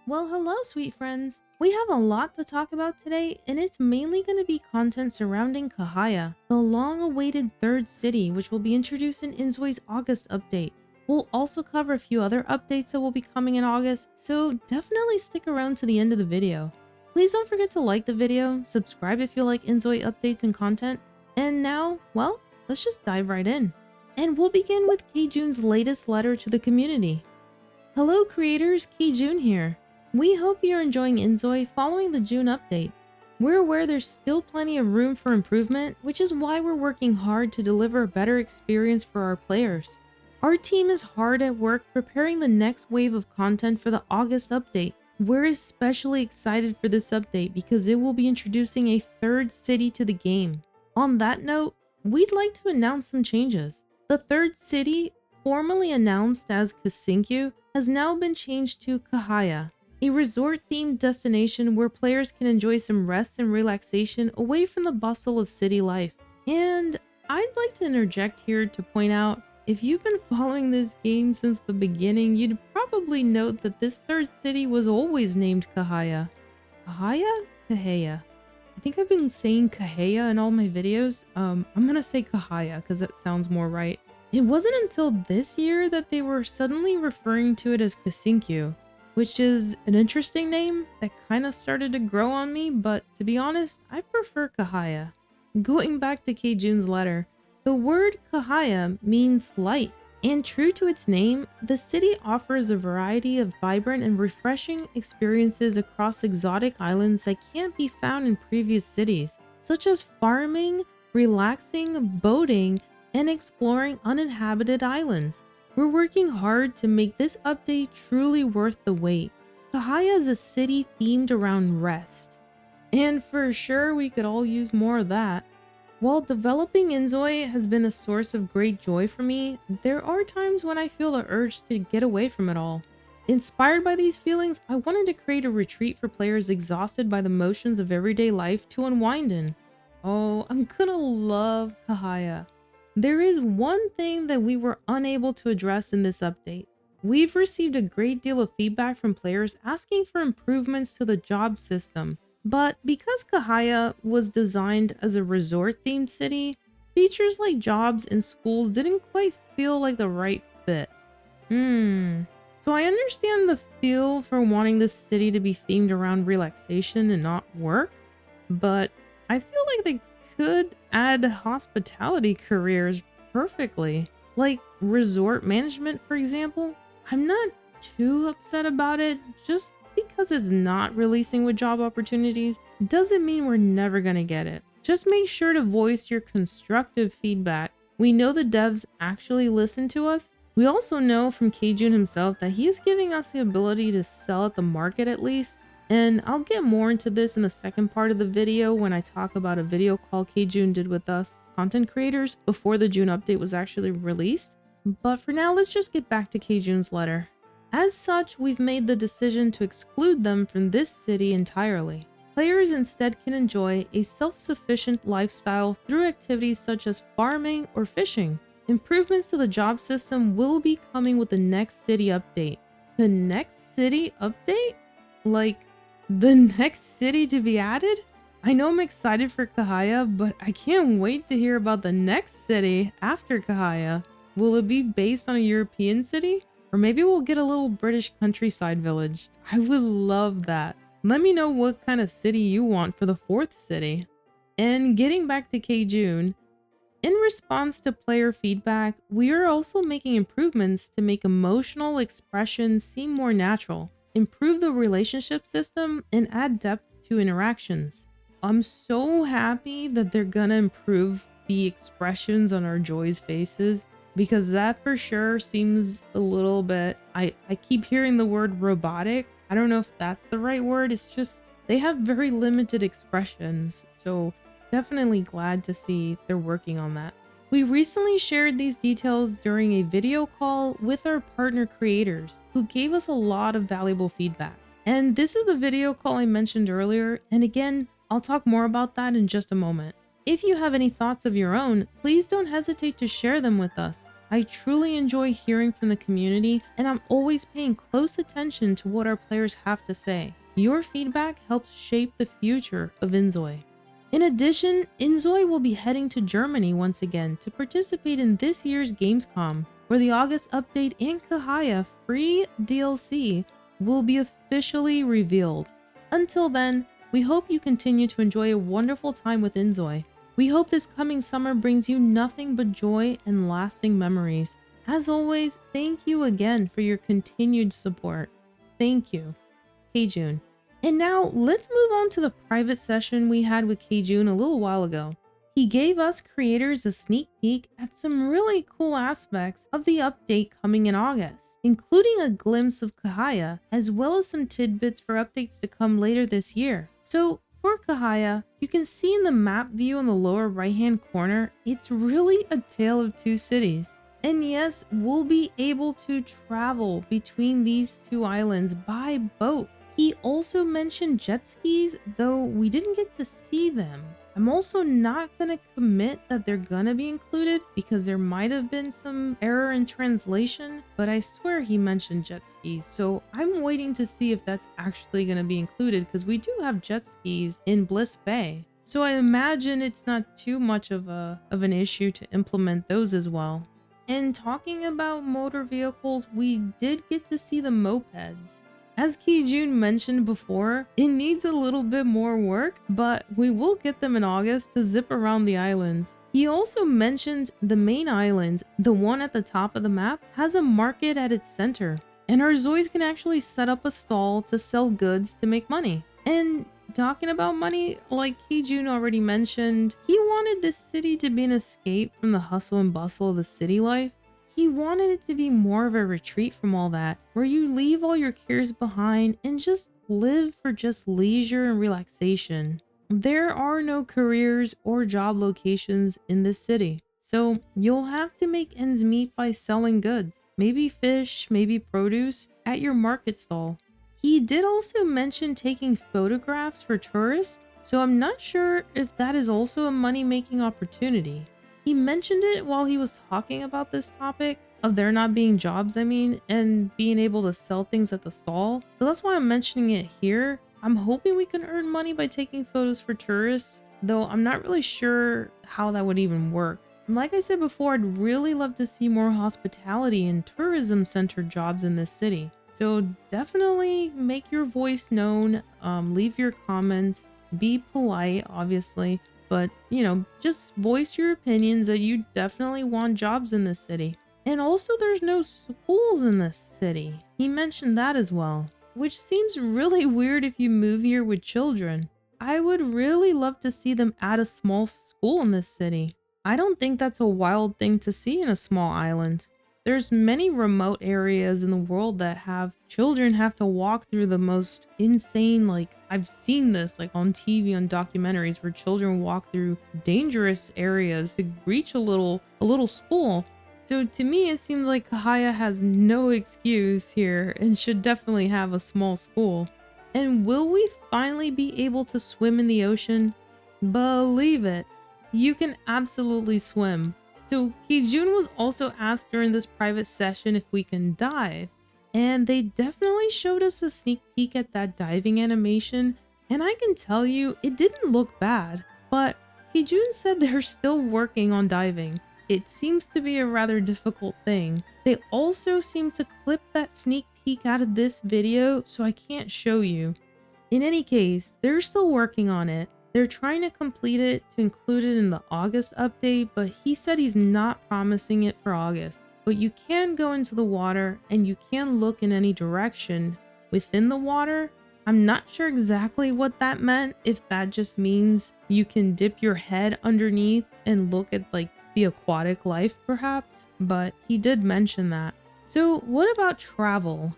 Well, hello, sweet friends. We have a lot to talk about today, and it's mainly going to be content surrounding Cahaya, the long-awaited third city, which will be introduced in Inzoi's August update. We'll also cover a few other updates that will be coming in August, so definitely stick around to the end of the video. Please don't forget to like the video, subscribe if you like Inzoi updates and content, and now, well, let's just dive right in. And we'll begin with K-June's latest letter to the community. Hello creators, K-June here. We hope you're enjoying Inzoi following the June update. We're aware there's still plenty of room for improvement, which is why we're working hard to deliver a better experience for our players. Our team is hard at work preparing the next wave of content for the August update. We're especially excited for this update because it will be introducing a third city to the game. On that note, we'd like to announce some changes. The third city, formerly announced as KCN, has now been changed to Cahaya, a resort-themed destination where players can enjoy some rest and relaxation away from the bustle of city life. And I'd like to interject here to point out, if you've been following this game since the beginning, you'd probably note that this third city was always named Cahaya. Cahaya? Cahaya. I think I've been saying Cahaya in all my videos. I'm gonna say Cahaya because that sounds more right. It wasn't until this year that they were suddenly referring to it as KCN, which is an interesting name that kind of started to grow on me, but to be honest, I prefer Cahaya. Going back to K-June's letter, the word Cahaya means light, and true to its name, the city offers a variety of vibrant and refreshing experiences across exotic islands that can't be found in previous cities, such as farming, relaxing, boating, and exploring uninhabited islands. We're working hard to make this update truly worth the wait. Cahaya is a city themed around rest, and for sure we could all use more of that. While developing Inzoi has been a source of great joy for me, there are times when I feel the urge to get away from it all. Inspired by these feelings, I wanted to create a retreat for players exhausted by the motions of everyday life to unwind in. Oh, I'm gonna love Cahaya. There is one thing that we were unable to address in this update. We've received a great deal of feedback from players asking for improvements to the job system, but because Cahaya was designed as a resort-themed city, features like jobs and schools didn't quite feel like the right fit. So I understand the feel for wanting this city to be themed around relaxation and not work, but I feel like they could add hospitality careers perfectly. Like resort management, for example. I'm not too upset about it, just because it's not releasing with job opportunities doesn't mean we're never gonna get it. Just make sure to voice your constructive feedback. We know the devs actually listen to us. We also know from K-June himself that he is giving us the ability to sell at the market at least. And I'll get more into this in the second part of the video when I talk about a video call K-June did with us content creators before the June update was actually released. But for now, let's just get back to K-June's letter. As such, we've made the decision to exclude them from this city entirely. Players instead can enjoy a self-sufficient lifestyle through activities such as farming or fishing. Improvements to the job system will be coming with the next city update. The next city update? Like, the next city to be added? I know I'm excited for Cahaya, but I can't wait to hear about the next city after Cahaya. Will it be based on a European city? Or maybe we'll get a little British countryside village. I would love that. Let me know what kind of city you want for the fourth city. And getting back to K-June, in response to player feedback, we are also making improvements to make emotional expressions seem more natural, improve the relationship system, and add depth to interactions. I'm so happy that they're gonna improve the expressions on our Joy's faces, because that for sure seems a little bit, I keep hearing the word robotic. I don't know if that's the right word. It's just, they have very limited expressions. So definitely glad to see they're working on that. We recently shared these details during a video call with our partner creators who gave us a lot of valuable feedback. And this is the video call I mentioned earlier. And again, I'll talk more about that in just a moment. If you have any thoughts of your own, please don't hesitate to share them with us. I truly enjoy hearing from the community, and I'm always paying close attention to what our players have to say. Your feedback helps shape the future of Inzoi. In addition, Inzoi will be heading to Germany once again to participate in this year's Gamescom, where the August update and Cahaya free DLC will be officially revealed. Until then, we hope you continue to enjoy a wonderful time with Inzoi. We hope this coming summer brings you nothing but joy and lasting memories. As always, thank you again for your continued support. Thank you, Kjun. And now let's move on to the private session we had with Kjun a little while ago. He gave us creators a sneak peek at some really cool aspects of the update coming in August, including a glimpse of Cahaya, as well as some tidbits for updates to come later this year. So for Cahaya, you can see in the map view in the lower right hand corner, it's really a tale of two cities. And yes, we'll be able to travel between these two islands by boat. He also mentioned jet skis, though we didn't get to see them. I'm also not gonna commit that they're gonna be included because there might have been some error in translation, but I swear he mentioned jet skis, so I'm waiting to see if that's actually gonna be included because we do have jet skis in Bliss Bay. So I imagine it's not too much of an issue to implement those as well. And talking about motor vehicles, we did get to see the mopeds. As Kjun mentioned before, it needs a little bit more work, but we will get them in August to zip around the islands. He also mentioned the main island, the one at the top of the map, has a market at its center, and our Zois can actually set up a stall to sell goods to make money. And talking about money, like Kjun already mentioned, he wanted this city to be an escape from the hustle and bustle of the city life. He wanted it to be more of a retreat from all that, where you leave all your cares behind and just live for just leisure and relaxation. There are no careers or job locations in this city, so you'll have to make ends meet by selling goods, maybe fish, maybe produce, at your market stall. He did also mention taking photographs for tourists, so I'm not sure if that is also a money-making opportunity. He mentioned it while he was talking about this topic of there not being jobs, and being able to sell things at the stall. So that's why I'm mentioning it here. I'm hoping we can earn money by taking photos for tourists, though I'm not really sure how that would even work. And like I said before, I'd really love to see more hospitality and tourism centered jobs in this city. So definitely make your voice known, leave your comments, be polite, obviously. But, just voice your opinions that you definitely want jobs in this city. And also there's no schools in this city. He mentioned that as well, which seems really weird if you move here with children. I would really love to see them add a small school in this city. I don't think that's a wild thing to see in a small island. There's many remote areas in the world that have children have to walk through the most insane, I've seen this on TV, on documentaries where children walk through dangerous areas to reach a little school. So to me, it seems like Cahaya has no excuse here and should definitely have a small school. And will we finally be able to swim in the ocean? Believe it, you can absolutely swim. So Kjun was also asked during this private session if we can dive, and they definitely showed us a sneak peek at that diving animation, and I can tell you it didn't look bad, but Kjun said they're still working on diving. It seems to be a rather difficult thing. They also seem to clip that sneak peek out of this video, so I can't show you. In any case, they're still working on it. They're trying to complete it to include it in the August update, but he said he's not promising it for August. But you can go into the water and you can look in any direction within the water. I'm not sure exactly what that meant, if that just means you can dip your head underneath and look at the aquatic life perhaps, but he did mention that. So what about travel?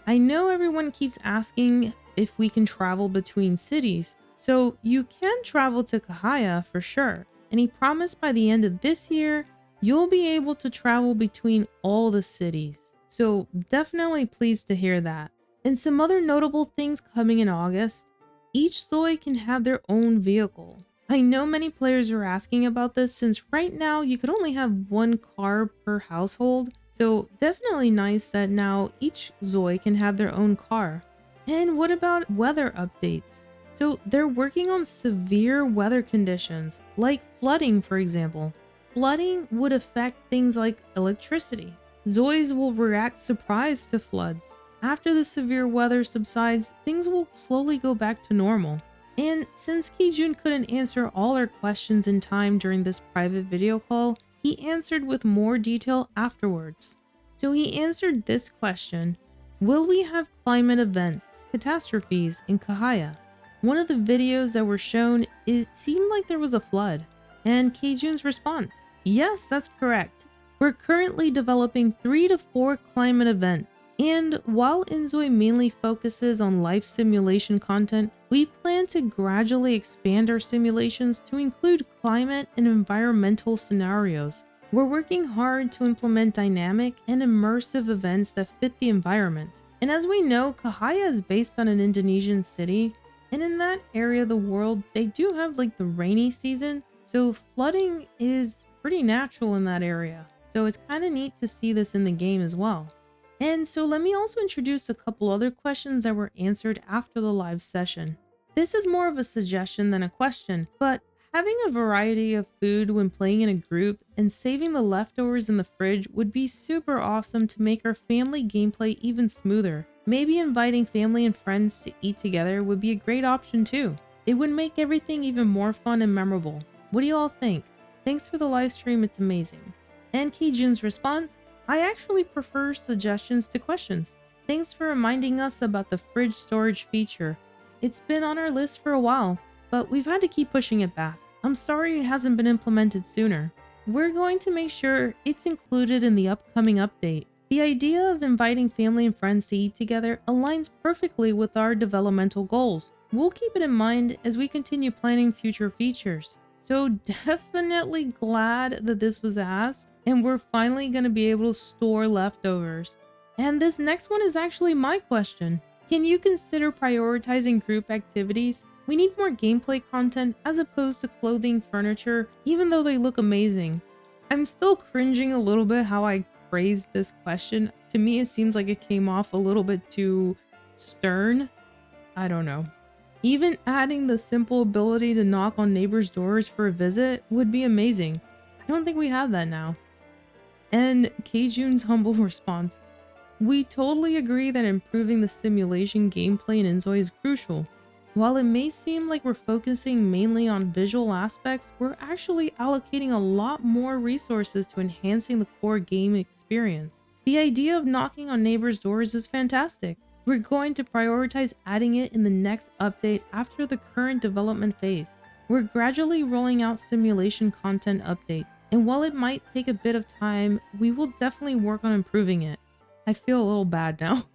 I know everyone keeps asking if we can travel between cities. So you can travel to Cahaya for sure, and he promised by the end of this year, you'll be able to travel between all the cities. So definitely pleased to hear that. And some other notable things coming in August, each Zoi can have their own vehicle. I know many players are asking about this since right now you could only have one car per household, so definitely nice that now each Zoi can have their own car. And what about weather updates? So they're working on severe weather conditions, like flooding for example. Flooding would affect things like electricity. Zois will react surprised to floods. After the severe weather subsides, things will slowly go back to normal. And since Kijun couldn't answer all our questions in time during this private video call, he answered with more detail afterwards. So he answered this question: will we have climate events, catastrophes in Cahaya? One of the videos that were shown, it seemed like there was a flood. And Kijun's response: yes, that's correct. We're currently developing 3 to 4 climate events. And while Inzoi mainly focuses on life simulation content, we plan to gradually expand our simulations to include climate and environmental scenarios. We're working hard to implement dynamic and immersive events that fit the environment. And as we know, Cahaya is based on an Indonesian city, and in that area of the world, they do have like the rainy season, so flooding is pretty natural in that area. So it's kind of neat to see this in the game as well. And so let me also introduce a couple other questions that were answered after the live session. This is more of a suggestion than a question, but having a variety of food when playing in a group and saving the leftovers in the fridge would be super awesome to make our family gameplay even smoother. Maybe inviting family and friends to eat together would be a great option too. It would make everything even more fun and memorable. What do you all think? Thanks for the live stream, it's amazing. And Kijun's response: I actually prefer suggestions to questions. Thanks for reminding us about the fridge storage feature. It's been on our list for a while, but we've had to keep pushing it back. I'm sorry it hasn't been implemented sooner. We're going to make sure it's included in the upcoming update. The idea of inviting family and friends to eat together aligns perfectly with our developmental goals. We'll keep it in mind as we continue planning future features. So definitely glad that this was asked, and we're finally going to be able to store leftovers. And this next one is actually my question. Can you consider prioritizing group activities? We need more gameplay content as opposed to clothing, furniture, even though they look amazing. I'm still cringing a little bit how I phrased this question. To me, it seems like it came off a little bit too stern. I don't know. Even adding the simple ability to knock on neighbors' doors for a visit would be amazing. I don't think we have that now. And Keijun's humble response: we totally agree that improving the simulation gameplay in Inzoi is crucial. While it may seem like we're focusing mainly on visual aspects, we're actually allocating a lot more resources to enhancing the core game experience. The idea of knocking on neighbors' doors is fantastic. We're going to prioritize adding it in the next update after the current development phase. We're gradually rolling out simulation content updates, and while it might take a bit of time, we will definitely work on improving it. I feel a little bad now.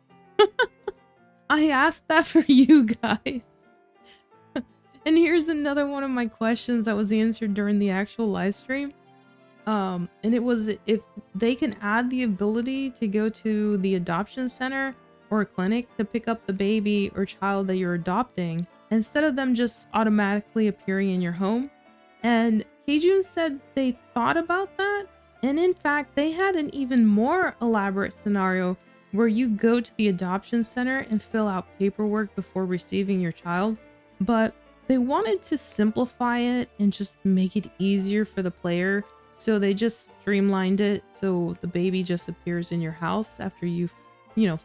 I asked that for you guys. And here's another one of my questions that was answered during the actual live stream. And it was if they can add the ability to go to the adoption center or a clinic to pick up the baby or child that you're adopting, instead of them just automatically appearing in your home. And Keijun said they thought about that, and in fact they had an even more elaborate scenario where you go to the adoption center and fill out paperwork before receiving your child, but they wanted to simplify it and just make it easier for the player, so they just streamlined it so the baby just appears in your house after you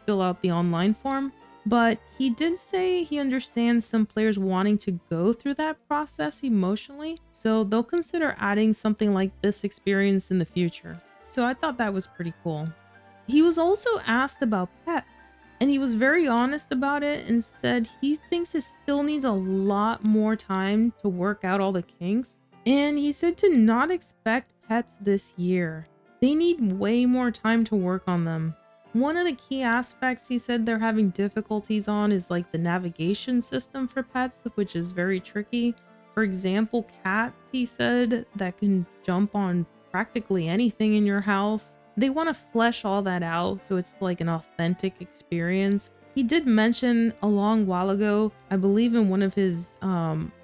fill out the online form. But he did say he understands some players wanting to go through that process emotionally, so they'll consider adding something like this experience in the future. So I thought that was pretty cool. He was also asked about pets, and he was very honest about it and said he thinks it still needs a lot more time to work out all the kinks. And he said to not expect pets this year. They need way more time to work on them. One of the key aspects he said they're having difficulties on is like the navigation system for pets, which is very tricky. For example, cats, he said, that can jump on practically anything in your house. They want to flesh all that out so it's like an authentic experience. He did mention a long while ago, I believe in one of his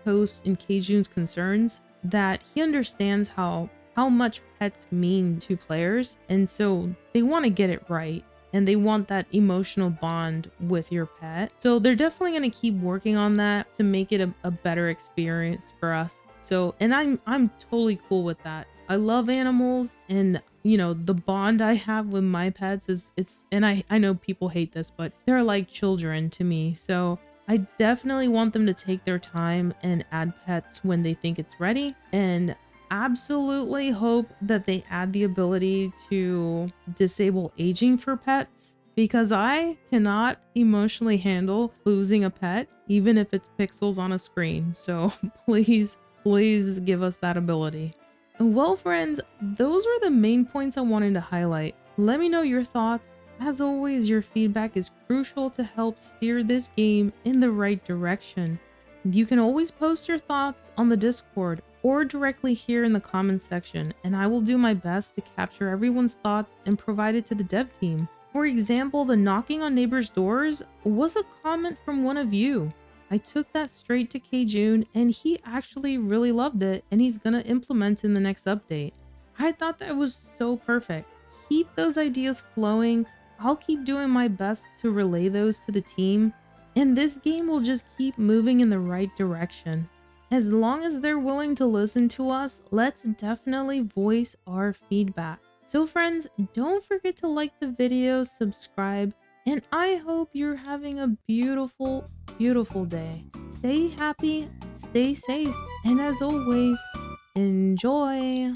posts in KCN's Concerns, that he understands how much pets mean to players, and so they want to get it right and they want that emotional bond with your pet. So they're definitely going to keep working on that to make it a better experience for us. So, and I'm totally cool with that. I love animals, and you know, the bond I have with my pets is and I know people hate this, but they're like children to me. So I definitely want them to take their time and add pets when they think it's ready, and absolutely hope that they add the ability to disable aging for pets, because I cannot emotionally handle losing a pet, even if it's pixels on a screen. So please, please give us that ability. Well, friends, those were the main points I wanted to highlight. Let me know your thoughts. As always, your feedback is crucial to help steer this game in the right direction. You can always post your thoughts on the Discord or directly here in the comments section, and I will do my best to capture everyone's thoughts and provide it to the dev team. For example, the knocking on neighbors' doors was a comment from one of you. I took that straight to KCN, and he actually really loved it, and he's gonna implement in the next update. I thought that was so perfect. Keep those ideas flowing. I'll keep doing my best to relay those to the team, and this game will just keep moving in the right direction. As long as they're willing to listen to us, let's definitely voice our feedback. So friends, don't forget to like the video, subscribe, and I hope you're having a beautiful, beautiful day. Stay happy, stay safe, and as always, enjoy!